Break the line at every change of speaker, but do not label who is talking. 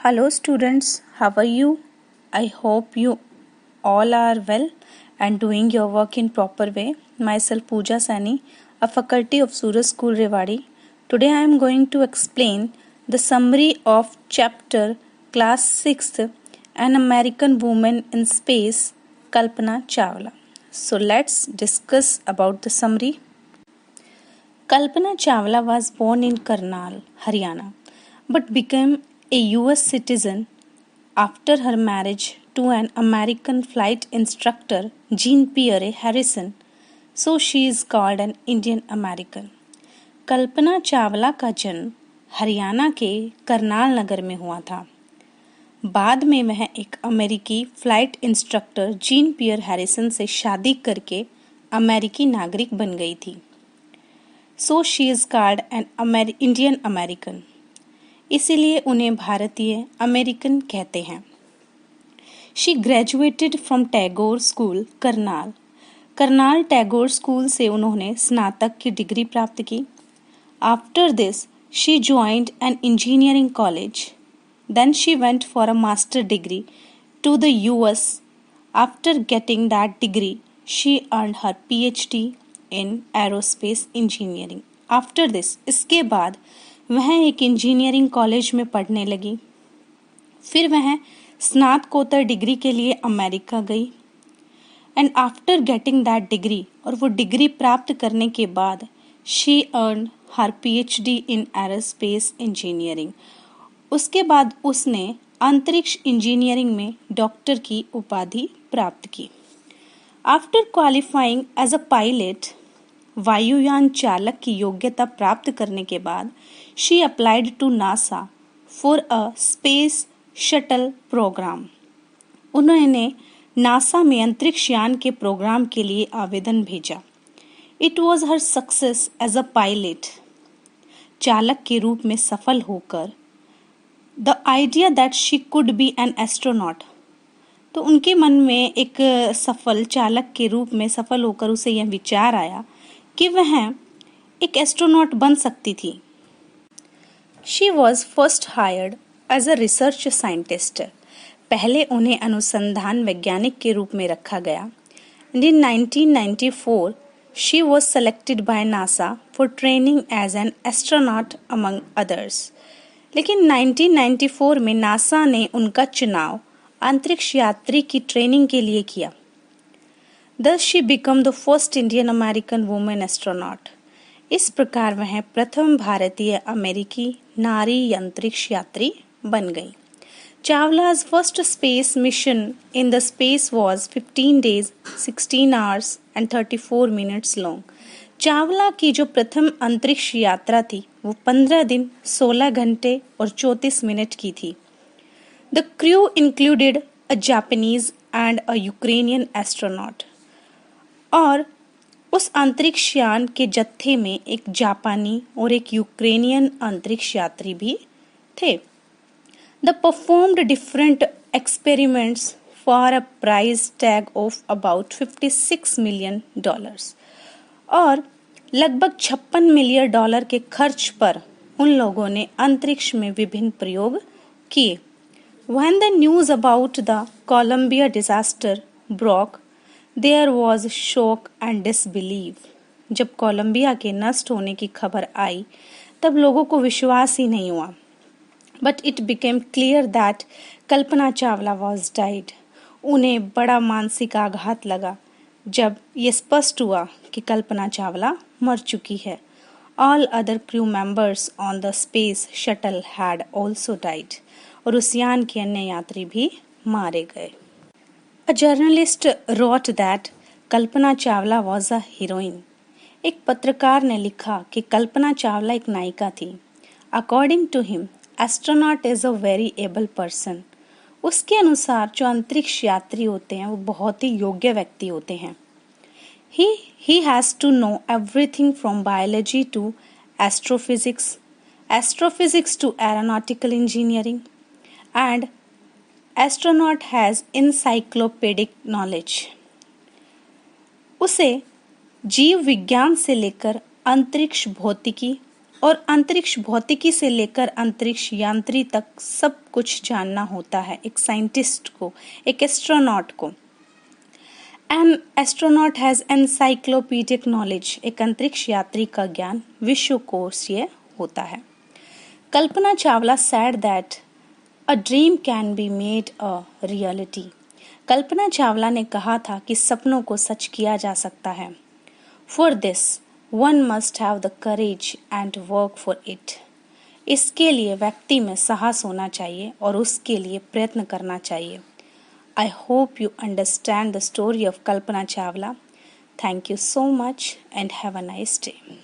Hello students, how are you? I hope you all are well and doing your work in proper way. Myself Pooja Sani, a faculty of Suraj School Rewari. Today I am going to explain the summary of chapter class 6th An American Woman in Space Kalpana Chawla. So let's discuss about the summary. Kalpana Chawla was born in Karnal, Haryana, but became a US citizen after her marriage to an American flight instructor, Jean Pierre Harrison, so she is called an Indian American. Kalpana Chawla का जन्म हरियाणा के करनाल नगर में हुआ था। बाद में वह एक अमेरिकी flight instructor Jean Pierre Harrison से शादी करके अमेरिकी नागरिक बन गई थी। So she is called an Indian American, इसीलिए उन्हें भारतीय अमेरिकन कहते हैं। She graduated from Tagore school Karnal. Karnal Tagore school से उन्होंने स्नातक की डिग्री प्राप्त की। After this she joined an engineering college. Then she went for a master degree to the US. After getting that degree she earned her PhD in aerospace engineering. After this, इसके बाद वह एक इंजीनियरिंग कॉलेज में पढ़ने लगी। फिर वह स्नातकोत्तर डिग्री के लिए अमेरिका गई। And after getting that degree, और वो डिग्री प्राप्त करने के बाद she earn her PhD in aerospace engineering. उसके बाद उसने अंतरिक्ष इंजीनियरिंग में डॉक्टर की उपाधि प्राप्त की। After qualifying as a pilot, वायुयान चालक की योग्यता प्राप्त करने के बाद she applied to NASA for a space shuttle program. उन्होंने नासा में अंतरिक्ष यान के प्रोग्राम के लिए आवेदन भेजा। It was her success as a pilot, चालक के रूप में सफल होकर, the idea that she could be an astronaut, तो उनके मन में एक सफल चालक के रूप में सफल होकर उसे यह विचार आया कि वह एक एस्ट्रोनॉट बन सकती थी। She was first hired as a research scientist. पहले उन्हें अनुसंधान वैज्ञानिक के रूप में रखा गया। In 1994 she was selected by NASA for training as an astronaut among others. लेकिन 1994 में नासा ने उनका चुनाव अंतरिक्ष यात्री की ट्रेनिंग के लिए किया। Thus she became the first Indian American woman astronaut. इस प्रकार वह प्रथम भारतीय अमेरिकी नारी अंतरिक्ष यात्री बन गई। Chawla's first space mission in the space was 15 days, 16 hours and 34 minutes long. Chawla की जो प्रथम अंतरिक्ष यात्रा थी वो 15 दिन, 16 घंटे और 34 मिनट की थी। The crew included a Japanese and a Ukrainian astronaut. और उस अंतरिक्ष यान के जत्थे में एक जापानी और एक यूक्रेनियन अंतरिक्ष यात्री भी थे। The performed different experiments for a price tag of about $56 million. और लगभग $56 मिलियन के खर्च पर उन लोगों ने अंतरिक्ष में विभिन्न प्रयोग किए। When the news about the Columbia disaster broke, there was shock and disbelief. जब कोलंबिया के नष्ट होने की खबर आई तब लोगों को विश्वास ही नहीं हुआ। But it became clear that Kalpana Chawla was died. उन्हें बड़ा मानसिक आघात लगा जब ये स्पष्ट हुआ कि कल्पना चावला मर चुकी है। All other crew members on the space shuttle had also died. और उस यान के अन्य यात्री भी मारे गए। A journalist wrote that Kalpana Chawla was a heroine. एक पत्रकार ने लिखा कि कल्पना चावला एक नायिका थी। According to him, astronaut is a very able person. उसके अनुसार जो अंतरिक्ष यात्री होते हैं वो बहुत ही योग्य व्यक्ति होते हैं। He has to know everything from biology to astrophysics, astrophysics to aeronautical engineering, and astronaut has encyclopedic knowledge. उसे जीव विज्ञान से लेकर अंतरिक्ष भौतिकी और अंतरिक्ष भौतिकी से लेकर अंतरिक्ष यांत्रिकी तक सब कुछ जानना होता है एक साइंटिस्ट को, एक एस्ट्रोनॉट को। एन एस्ट्रोनॉट हैज एनसाइक्लोपीडिक नॉलेज, एक अंतरिक्ष यात्री का ज्ञान विश्व कोशीय होता है। Kalpana Chawla said that a dream can be made a reality. Kalpana Chawla ने कहा था कि सपनों को सच किया जा सकता है। For this, one must have the courage and work for it. इसके लिए व्यक्ति में साहस होना चाहिए और उसके लिए प्रयत्न करना चाहिए। I hope you understand the story of Kalpana Chawla. Thank you so much and have a nice day.